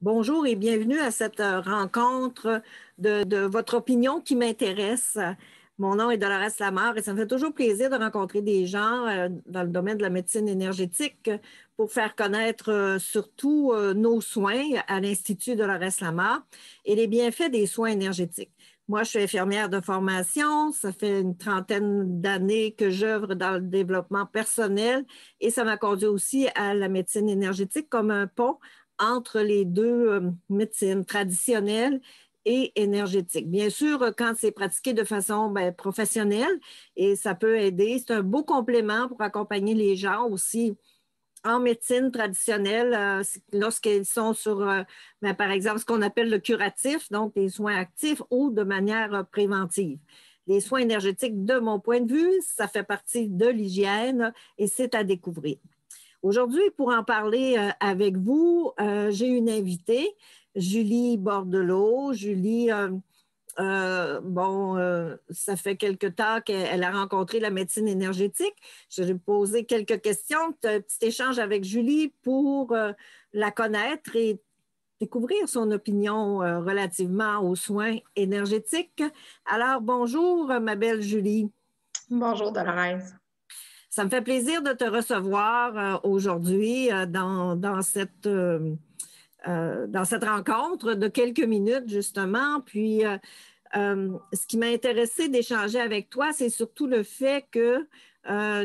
Bonjour et bienvenue à cette rencontre de votre opinion qui m'intéresse. Mon nom est Dolores Lamarre et ça me fait toujours plaisir de rencontrer des gens dans le domaine de la médecine énergétique pour faire connaître surtout nos soins à l'Institut Dolores Lamarre et les bienfaits des soins énergétiques. Moi, je suis infirmière de formation. Ça fait une trentaine d'années que j'œuvre dans le développement personnel et ça m'a conduit aussi à la médecine énergétique comme un pont entre les deux médecines traditionnelles et énergétiques. Bien sûr, quand c'est pratiqué de façon professionnelle, et ça peut aider, c'est un beau complément pour accompagner les gens aussi en médecine traditionnelle lorsqu'ils sont sur, par exemple, ce qu'on appelle le curatif, donc des soins actifs ou de manière préventive. Les soins énergétiques, de mon point de vue, ça fait partie de l'hygiène et c'est à découvrir. Aujourd'hui, pour en parler avec vous, j'ai une invitée, Julie Bordelot. Julie, ça fait quelque temps qu'elle a rencontré la médecine énergétique. Je vais lui poser quelques questions, un petit échange avec Julie pour la connaître et découvrir son opinion relativement aux soins énergétiques. Alors, bonjour, ma belle Julie. Bonjour, Dolores. Ça me fait plaisir de te recevoir aujourd'hui dans cette rencontre de quelques minutes, justement. Puis, ce qui m'a intéressé d'échanger avec toi, c'est surtout le fait que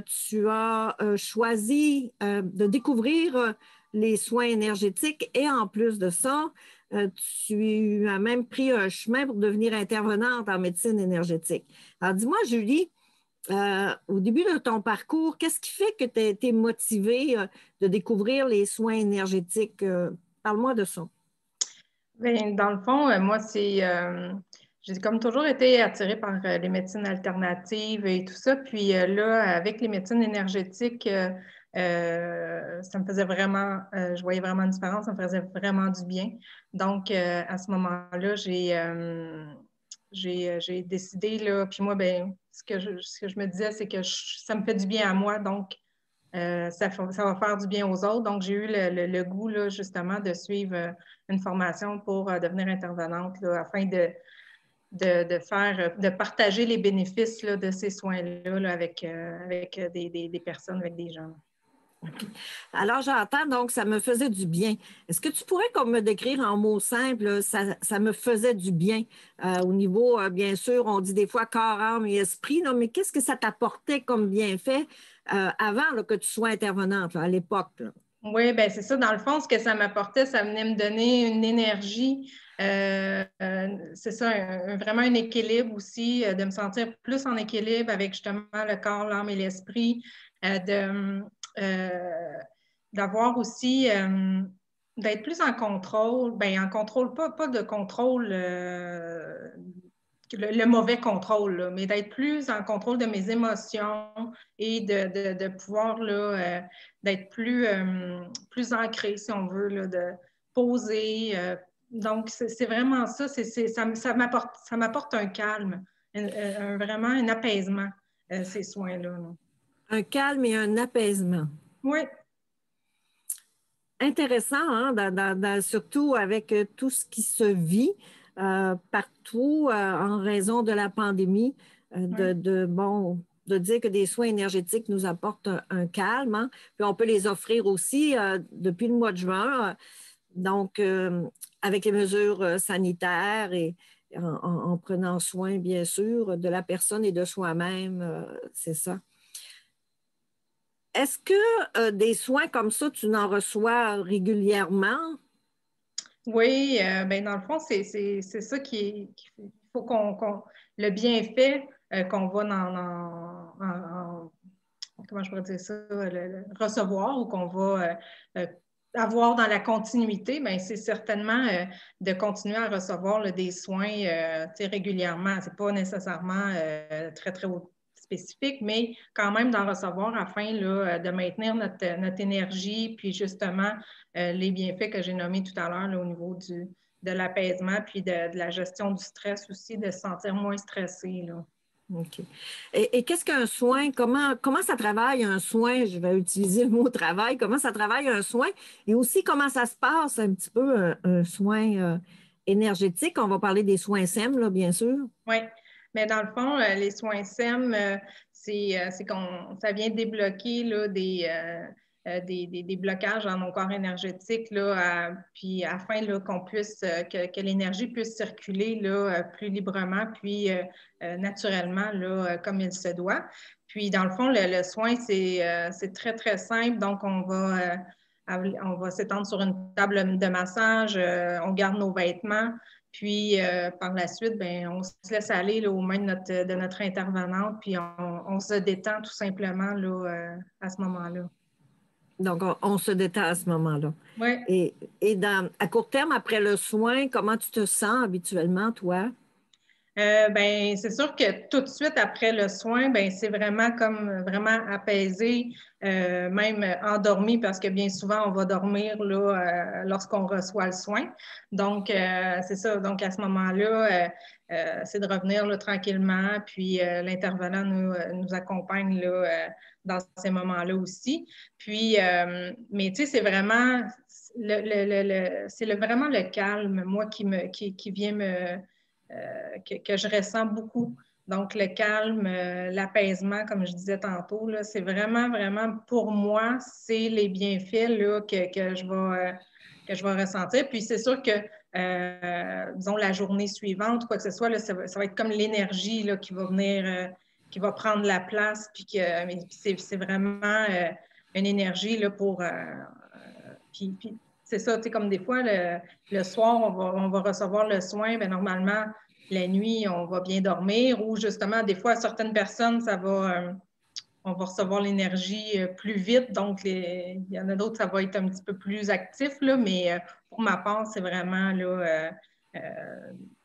tu as choisi de découvrir les soins énergétiques et en plus de ça, tu as même pris un chemin pour devenir intervenante en médecine énergétique. Alors, dis-moi, Julie, au début de ton parcours, qu'est-ce qui fait que tu as été motivée de découvrir les soins énergétiques? Parle-moi de ça. Bien, dans le fond, moi, j'ai comme toujours été attirée par les médecines alternatives et tout ça. Puis là, avec les médecines énergétiques, ça me faisait vraiment, je voyais vraiment une différence, ça me faisait vraiment du bien. Donc, à ce moment-là, j'ai décidé, là, puis moi, ben, ce que je me disais, c'est que ça me fait du bien à moi. Donc, ça va faire du bien aux autres. Donc, j'ai eu le goût, là, justement, de suivre une formation pour devenir intervenante, là, afin de partager les bénéfices là, de ces soins-là là, avec des personnes, avec des gens. Alors, j'entends, donc, ça me faisait du bien. Est-ce que tu pourrais comme me décrire en mots simples, ça me faisait du bien au niveau, bien sûr, on dit des fois corps, âme et esprit, non, mais qu'est-ce que ça t'apportait comme bienfait avant là, que tu sois intervenante là, à l'époque? Là? Oui, bien, c'est ça. Dans le fond, ce que ça m'apportait, ça venait me donner une énergie. C'est ça, vraiment un équilibre aussi, de me sentir plus en équilibre avec justement le corps, l'âme et l'esprit, euh, d'avoir aussi, d'être plus en contrôle. Bien, en contrôle, pas de contrôle, le mauvais contrôle, là, mais d'être plus en contrôle de mes émotions et de pouvoir là, d'être plus ancré, si on veut, là, de poser. Donc, c'est vraiment ça. Ça m'apporte un calme, vraiment un apaisement, ces soins-là. Là. Un calme et un apaisement. Oui. Intéressant, hein, surtout avec tout ce qui se vit partout en raison de la pandémie, Oui. de dire que des soins énergétiques nous apportent un calme. Hein. Puis on peut les offrir aussi depuis le mois de juin, donc avec les mesures sanitaires et en prenant soin, bien sûr, de la personne et de soi-même, c'est ça. Est-ce que des soins comme ça, tu en reçois régulièrement? Oui, ben dans le fond, c'est ça qu'il faut le bienfait qu'on va comment je pourrais dire ça, recevoir ou qu'on va avoir dans la continuité, ben, c'est certainement de continuer à recevoir là, des soins régulièrement. Ce n'est pas nécessairement très, très spécifique, mais quand même d'en recevoir afin là, de maintenir notre énergie, puis justement les bienfaits que j'ai nommés tout à l'heure au niveau de l'apaisement, puis de la gestion du stress aussi, de se sentir moins stressé. Là. OK. Et qu'est-ce qu'un soin? Comment ça travaille un soin? Je vais utiliser le mot travail. Comment ça travaille un soin? Et aussi, comment ça se passe un petit peu un soin énergétique? On va parler des soins SEM, là, bien sûr. Oui, mais dans le fond, les soins SEM, c'est qu'on ça vient débloquer là, des blocages dans nos corps énergétiques, là, puis afin là, qu'on puisse que l'énergie puisse circuler là, plus librement, puis naturellement, là, comme il se doit. Puis dans le fond, le soin, c'est très, très simple. Donc, on va s'étendre sur une table de massage, on garde nos vêtements. Puis, par la suite, ben, on se laisse aller là, aux mains de notre intervenante, puis on se détend tout simplement là, à ce moment-là. Donc, on se détend à ce moment-là. Oui. Et à court terme, après le soin, comment tu te sens habituellement, toi? Ben, c'est sûr que tout de suite après le soin, ben, c'est vraiment comme vraiment apaisé, même endormi, parce que bien souvent, on va dormir là, lorsqu'on reçoit le soin. Donc, c'est ça. Donc, à ce moment-là, c'est de revenir là, tranquillement, puis l'intervenant nous accompagne là, dans ces moments-là aussi. Puis, mais tu sais, c'est vraiment vraiment le calme, moi, qui vient que je ressens beaucoup. Donc, le calme, l'apaisement, comme je disais tantôt, là, c'est vraiment, vraiment, pour moi, c'est les bienfaits là, que je vais ressentir. Puis, c'est sûr que, disons, la journée suivante, quoi que ce soit, là, ça va être comme l'énergie là, qui va venir, qui va prendre la place. Puis, c'est vraiment une énergie là, pour... puis c'est ça, tu sais, comme des fois, le soir, on va recevoir le soin, bien, normalement, la nuit, on va bien dormir, ou justement, des fois, certaines personnes, on va recevoir l'énergie plus vite, donc il y en a d'autres, ça va être un petit peu plus actif, là, mais pour ma part, c'est vraiment là,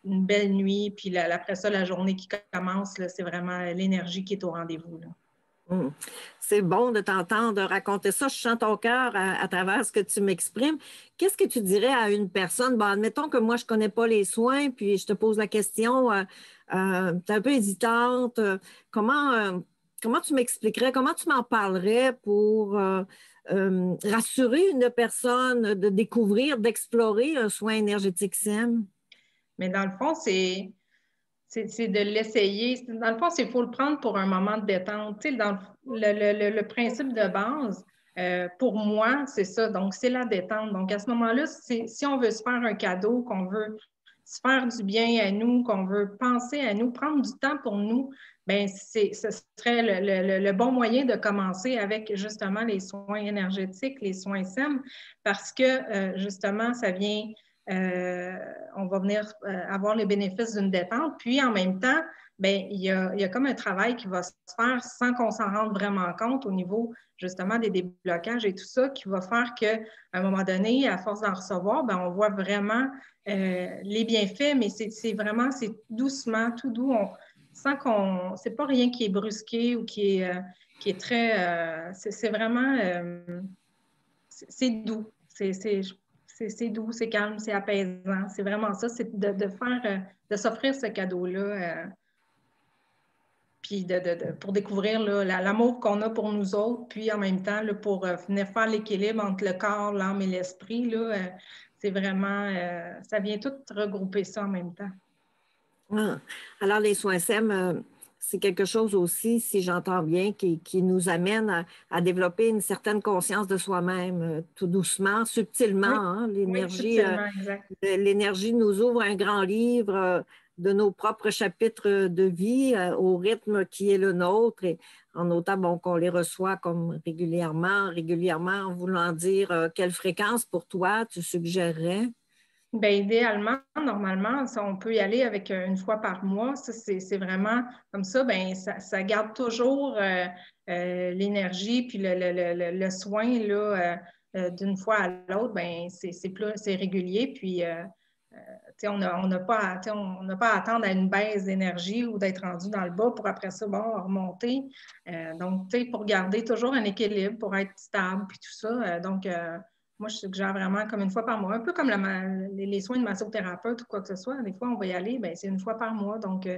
une belle nuit, puis après ça, la journée qui commence, c'est vraiment l'énergie qui est au rendez-vous, là. Hum. C'est bon de t'entendre raconter ça. Je sens ton cœur à travers ce que tu m'exprimes. Qu'est-ce que tu dirais à une personne? Bon, admettons que moi, je ne connais pas les soins, puis je te pose la question, tu es un peu hésitante. Comment tu m'expliquerais, comment tu m'en parlerais pour rassurer une personne de découvrir, d'explorer un soin énergétique SEM? Mais dans le fond, c'est de l'essayer. Dans le fond, il faut le prendre pour un moment de détente. Tu sais, dans le principe de base, pour moi, c'est ça. Donc, c'est la détente. Donc, à ce moment-là, si on veut se faire un cadeau, qu'on veut se faire du bien à nous, qu'on veut penser à nous, prendre du temps pour nous, bien, ce serait le bon moyen de commencer avec justement les soins énergétiques, les soins SEM, parce que justement, ça vient on va venir avoir les bénéfices d'une détente. Puis en même temps, bien, il y a comme un travail qui va se faire sans qu'on s'en rende vraiment compte au niveau justement des déblocages et tout ça, qui va faire qu'à un moment donné, à force d'en recevoir, bien, on voit vraiment les bienfaits, mais c'est vraiment, c'est doucement, tout doux. On sent qu'on, c'est pas rien qui est brusqué ou qui est très, c'est vraiment, c'est doux. C'est doux, c'est calme, c'est apaisant. C'est vraiment ça, c'est de faire, de s'offrir ce cadeau-là, puis pour découvrir l'amour qu'on a pour nous autres, puis en même temps, là, pour venir faire l'équilibre entre le corps, l'âme et l'esprit, c'est vraiment, ça vient tout regrouper ça en même temps. Ah. Alors, les soins SEM, c'est quelque chose aussi, si j'entends bien, qui nous amène à développer une certaine conscience de soi-même, tout doucement, subtilement. Oui, Hein? oui, subtilement, exact. L'énergie nous ouvre un grand livre de nos propres chapitres de vie au rythme qui est le nôtre, et en autant bon, qu'on les reçoit comme régulièrement en voulant dire quelle fréquence pour toi tu suggérerais? Bien, idéalement, normalement, ça, on peut y aller avec une fois par mois. Ça, c'est vraiment comme ça, bien, ça garde toujours l'énergie puis le soin là, d'une fois à l'autre, bien, c'est régulier. Puis, on n'a pas, on n'a pas à attendre à une baisse d'énergie ou d'être rendu dans le bas pour après ça, bon, remonter. Donc, pour garder toujours un équilibre, pour être stable, puis tout ça. Moi, je suggère vraiment comme une fois par mois, un peu comme les soins de massothérapeute ou quoi que ce soit. Des fois, on va y aller, bien, c'est une fois par mois. Donc,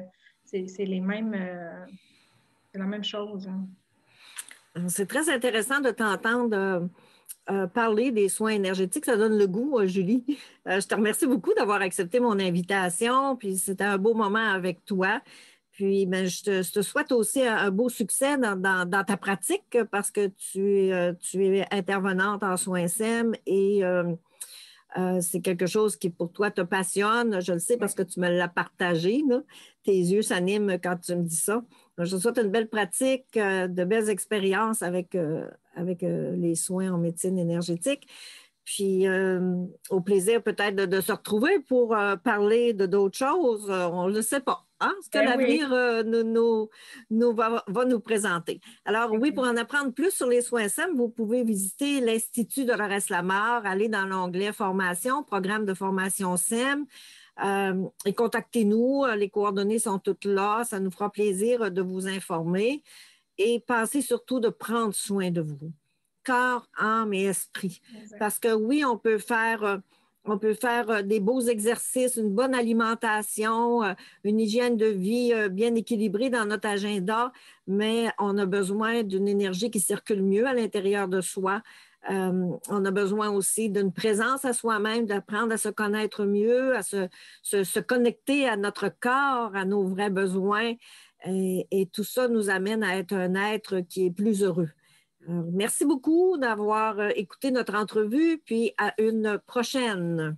c'est les mêmes, c'est la même chose. Hein. C'est très intéressant de t'entendre parler des soins énergétiques. Ça donne le goût, Julie. Je te remercie beaucoup d'avoir accepté mon invitation. Puis c'était un beau moment avec toi. Puis ben, je te souhaite aussi un beau succès dans ta pratique parce que tu es intervenante en soins SEM et c'est quelque chose qui pour toi te passionne. Je le sais parce que tu me l'as partagé. Là. Tes yeux s'animent quand tu me dis ça. Je te souhaite une belle pratique, de belles expériences avec les soins en médecine énergétique. Puis au plaisir peut-être de se retrouver pour parler de d'autres choses. On ne le sait pas. Hein? Ce que l'avenir va nous présenter. Alors oui, pour en apprendre plus sur les soins SEM, vous pouvez visiter l'Institut Dolores Lamarre, aller dans l'onglet Formation, Programme de formation SEM. Et contactez-nous, les coordonnées sont toutes là, ça nous fera plaisir de vous informer et pensez surtout de prendre soin de vous, corps, âme et esprit. Exact. Parce que oui, on peut faire des beaux exercices, une bonne alimentation, une hygiène de vie bien équilibrée dans notre agenda, mais on a besoin d'une énergie qui circule mieux à l'intérieur de soi. On a besoin aussi d'une présence à soi-même, d'apprendre à se connaître mieux, à se connecter à notre corps, à nos vrais besoins. Et tout ça nous amène à être un être qui est plus heureux. Merci beaucoup d'avoir écouté notre entrevue, puis à une prochaine.